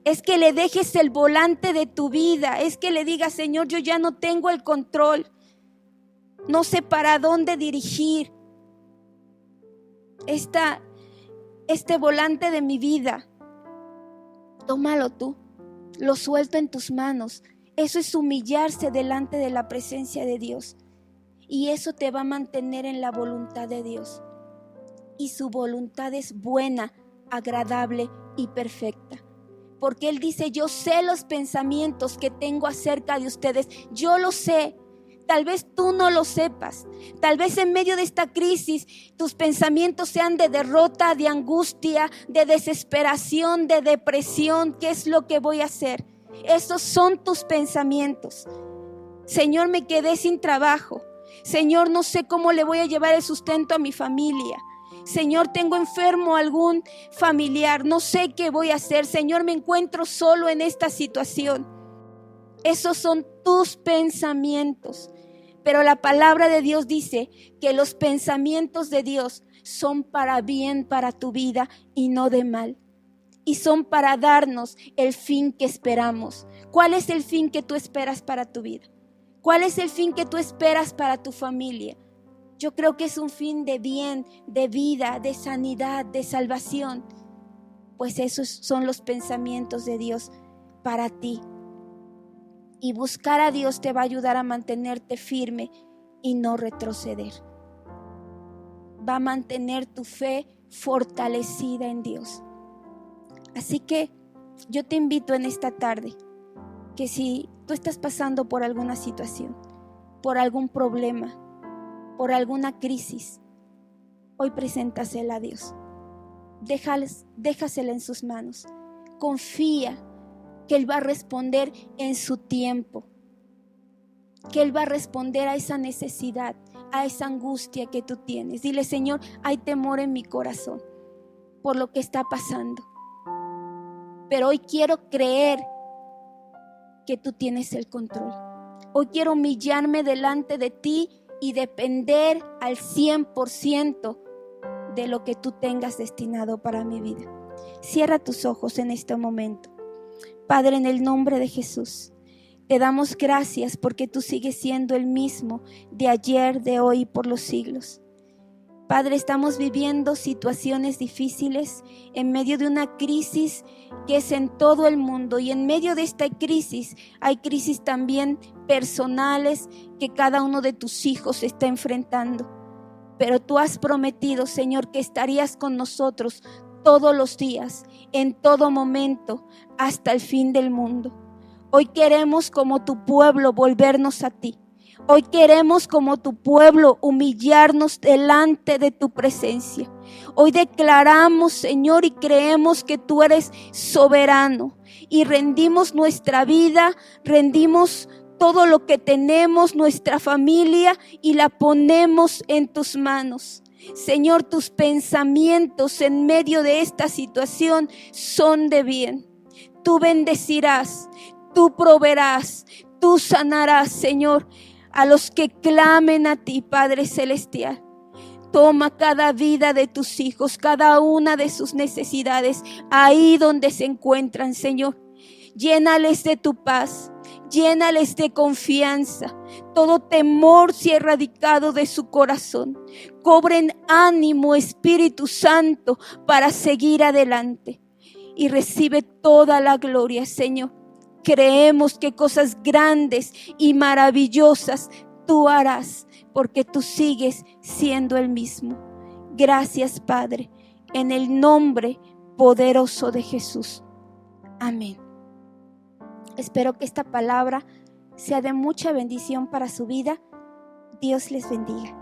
S5: Es que le dejes el volante de tu vida. Es que le digas: Señor, yo ya no tengo el control. No sé para dónde dirigir este volante de mi vida. Tómalo tú. Lo suelto en tus manos. Eso es humillarse delante de la presencia de Dios. Y eso te va a mantener en la voluntad de Dios. Y su voluntad es buena, agradable y perfecta. Porque Él dice: yo sé los pensamientos que tengo acerca de ustedes. Yo lo sé. Tal vez tú no lo sepas. Tal vez en medio de esta crisis tus pensamientos sean de derrota, de angustia, de desesperación, de depresión. ¿Qué es lo que voy a hacer? Esos son tus pensamientos. Señor, me quedé sin trabajo. Señor, no sé cómo le voy a llevar el sustento a mi familia. Señor, tengo enfermo algún familiar, no sé qué voy a hacer. Señor, me encuentro solo en esta situación. Esos son tus pensamientos. Pero la palabra de Dios dice que los pensamientos de Dios son para bien para tu vida y no de mal. Y son para darnos el fin que esperamos. ¿Cuál es el fin que tú esperas para tu vida? ¿Cuál es el fin que tú esperas para tu familia? Yo creo que es un fin de bien, de vida, de sanidad, de salvación. Pues esos son los pensamientos de Dios para ti. Y buscar a Dios te va a ayudar a mantenerte firme y no retroceder. Va a mantener tu fe fortalecida en Dios. Así que yo te invito en esta tarde que si tú estás pasando por alguna situación, por algún problema, por alguna crisis, hoy preséntasela a Dios. Déjasela en sus manos. Confía que Él va a responder en su tiempo, que Él va a responder a esa necesidad, a esa angustia que tú tienes. Dile: Señor, hay temor en mi corazón por lo que está pasando, pero hoy quiero creer que tú tienes el control. Hoy quiero humillarme delante de ti y depender al 100% de lo que tú tengas destinado para mi vida. Cierra tus ojos en este momento. Padre, en el nombre de Jesús, Te damos gracias porque tú sigues siendo el mismo de ayer, de hoy y por los siglos. Padre, estamos viviendo situaciones difíciles en medio de una crisis que es en todo el mundo, y en medio de esta crisis hay crisis también personales que cada uno de tus hijos está enfrentando. Pero tú has prometido, Señor, que estarías con nosotros todos los días, en todo momento, hasta el fin del mundo. Hoy queremos, como tu pueblo, volvernos a ti. Hoy queremos, como tu pueblo, humillarnos delante de tu presencia. Hoy declaramos, Señor, y creemos que tú eres soberano, y rendimos nuestra vida, rendimos todo lo que tenemos, nuestra familia, y la ponemos en tus manos. Señor, tus pensamientos en medio de esta situación son de bien. Tú bendecirás, tú proveerás, tú sanarás, Señor, a los que clamen a ti, Padre Celestial. Toma cada vida de tus hijos, cada una de sus necesidades, ahí donde se encuentran, Señor. Llénales de tu paz, llénales de confianza. Todo temor sea erradicado de su corazón. Cobren ánimo, Espíritu Santo, para seguir adelante. Y recibe toda la gloria, Señor. Creemos que cosas grandes y maravillosas tú harás, porque tú sigues siendo el mismo. Gracias, Padre, en el nombre poderoso de Jesús. Amén. Espero que esta palabra sea de mucha bendición para su vida. Dios les bendiga.